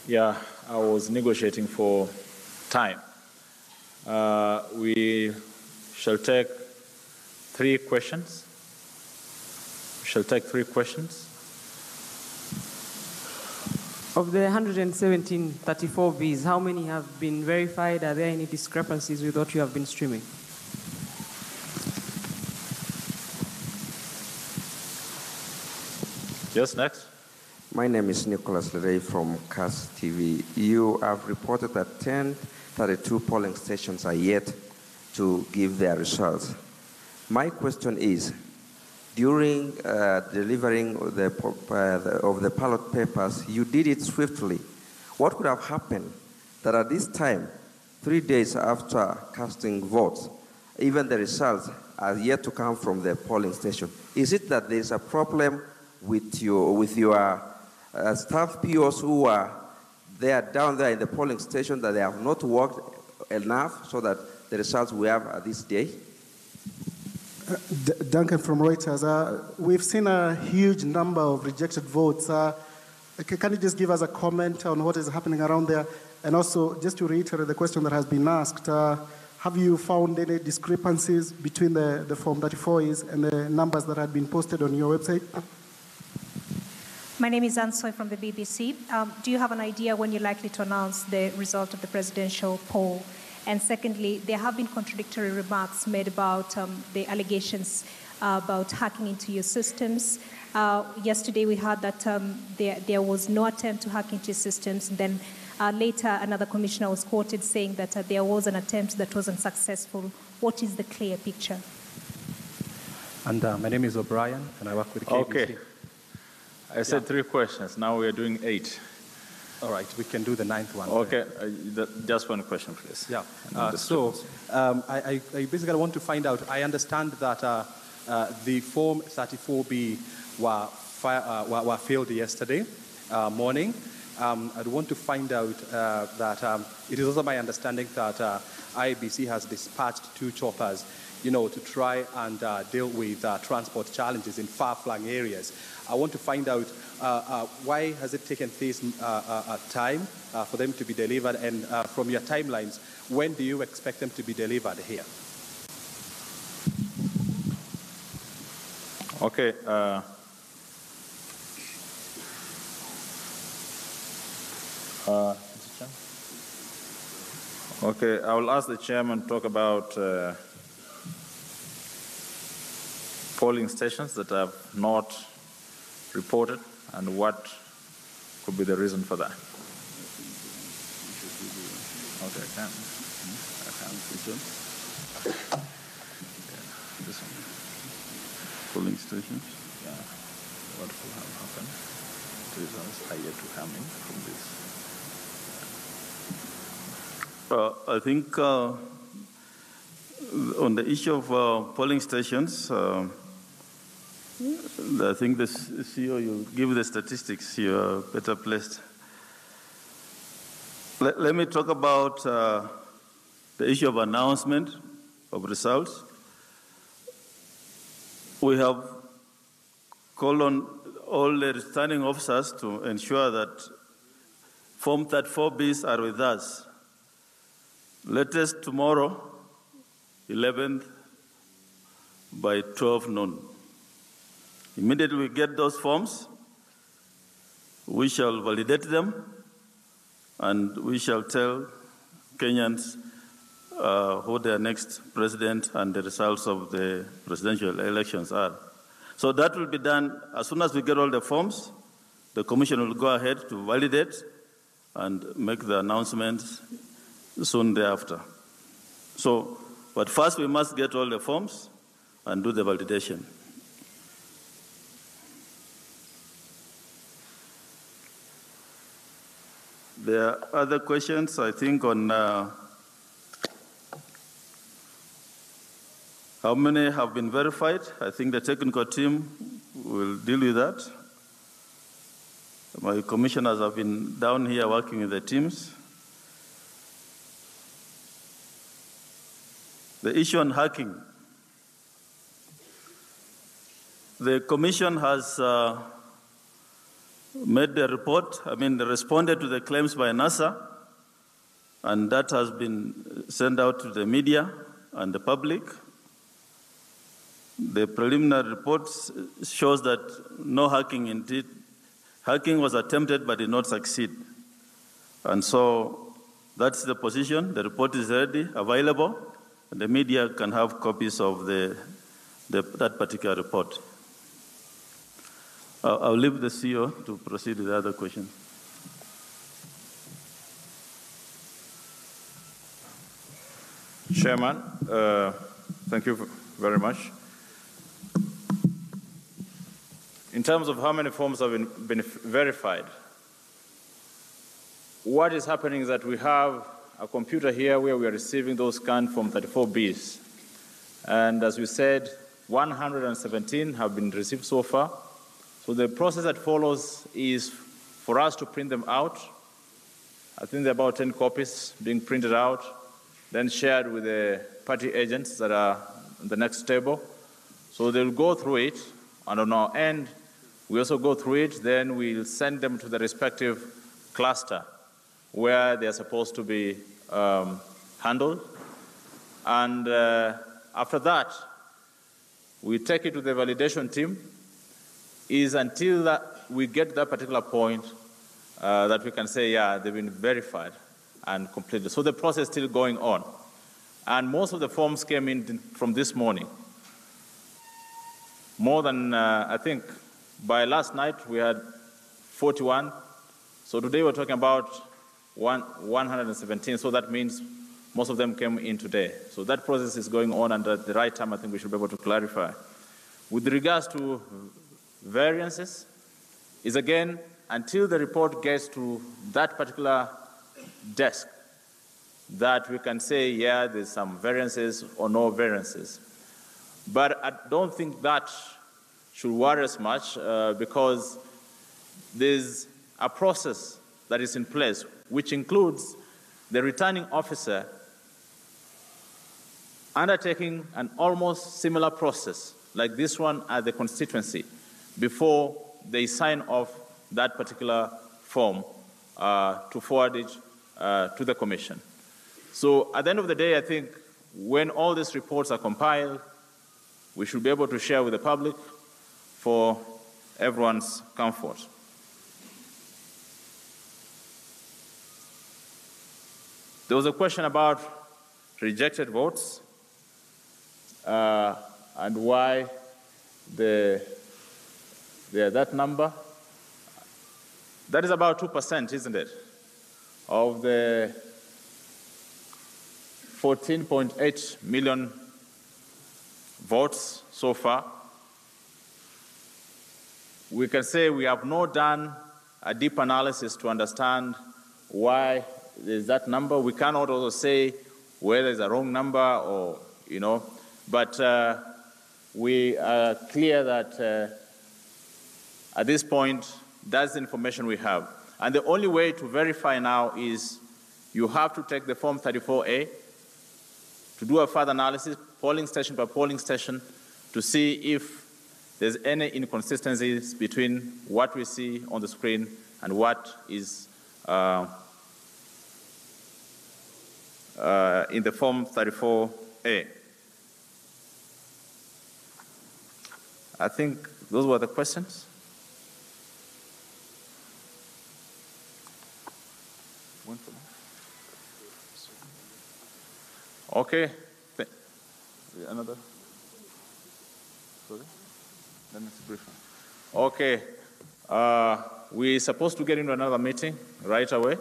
Yeah, I was negotiating for time. We shall take 3 questions. Of the 117 34Bs, how many have been verified? Are there any discrepancies with what you have been streaming? Yes, next. My name is Nicholas Lerey from CAS TV. You have reported that 1032 polling stations are yet to give their results. My question is, during delivering of the ballot papers, you did it swiftly. What could have happened that at this time, 3 days after casting votes, even the results are yet to come from the polling station? Is it that there is a problem with your staff POs who are down there in the polling station, that they have not worked enough so that the results we have this day? Duncan from Reuters. We've seen a huge number of rejected votes. Can you just give us a comment on what is happening around there? And also, just to reiterate the question that has been asked, have you found any discrepancies between the Form 34s and the numbers that had been posted on your website? My name is Ansoy from the BBC. Do you have an idea when you're likely to announce the result of the presidential poll? And secondly, there have been contradictory remarks made about the allegations about hacking into your systems. Yesterday we heard that there was no attempt to hack into your systems. And then later another commissioner was quoted saying that there was an attempt that was unsuccessful. What is the clear picture? And my name is O'Brien, and I work with KBC. Okay. I said 3 questions. Now we are doing 8. All right, we can do the 9th one. Okay, just 1 question, please. Yeah. I basically want to find out. I understand that the Form 34B were filled yesterday morning. I'd want to find out that it is also my understanding that IEBC has dispatched 2 choppers, to try and deal with transport challenges in far-flung areas. I want to find out why has it taken this time for them to be delivered, and from your timelines, when do you expect them to be delivered here? Okay. Okay, I will ask the chairman to talk about polling stations that have not reported and what could be the reason for that. Okay, I can. This one. Yeah, this one. Polling stations. Yeah. What will have happened? The results are yet to come in from this. I think on the issue of polling stations, I think the CEO, you give the statistics, you are better placed. Let me talk about the issue of announcement of results. We have called on all the returning officers to ensure that Form 34Bs are with us. Latest tomorrow, 11th, by 12 noon. Immediately we get those forms, we shall validate them, and we shall tell Kenyans who their next president and the results of the presidential elections are. So that will be done as soon as we get all the forms. The commission will go ahead to validate and make the announcements soon thereafter. So, but first we must get all the forms and do the validation. There are other questions, I think, on how many have been verified. I think the technical team will deal with that. My commissioners have been down here working with the teams. The issue on hacking. The commission has made the report, responded to the claims by NASA, and that has been sent out to the media and the public. The preliminary report shows that no hacking indeed. Hacking was attempted but did not succeed. And so that's the position. The report is ready, available, and the media can have copies of that particular report. I'll leave the CEO to proceed with the other question. Chairman, thank you very much. In terms of how many forms have been verified, what is happening is that we have a computer here where we are receiving those scanned Form 34Bs. And as we said, 117 have been received so far. So the process that follows is for us to print them out. I think there are about 10 copies being printed out, then shared with the party agents that are on the next table. So they'll go through it, and on our end, we also go through it, then we'll send them to the respective cluster where they're supposed to be handled. And after that, we take it to the validation team. Is until that we get to that particular point that we can say, yeah, they've been verified and completed. So the process is still going on. And most of the forms came in from this morning. More than, I think, by last night we had 41. So today we're talking about 117. So that means most of them came in today. So that process is going on, and at the right time I think we should be able to clarify. With regards to variances, is again, until the report gets to that particular desk, that we can say, yeah, there's some variances or no variances. But I don't think that should worry us much because there's a process that is in place, which includes the returning officer undertaking an almost similar process like this one at the constituency before they sign off that particular form to forward it to the commission. So at the end of the day, I think when all these reports are compiled, we should be able to share with the public for everyone's comfort. There was a question about rejected votes and why that number. That is about 2%, isn't it, of the 14.8 million votes so far. We can say we have not done a deep analysis to understand why there's that number. We cannot also say whether it's a wrong number or, but we are clear that at this point, that's the information we have. And the only way to verify now is you have to take the Form 34A to do a further analysis, polling station by polling station, to see if there's any inconsistencies between what we see on the screen and what is in the Form 34A. I think those were the questions. Okay. Another? Sorry? Then it's brief. Okay. We're supposed to get into another meeting right away,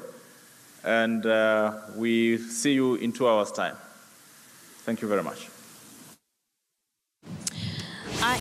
and we see you in 2 hours' time. Thank you very much.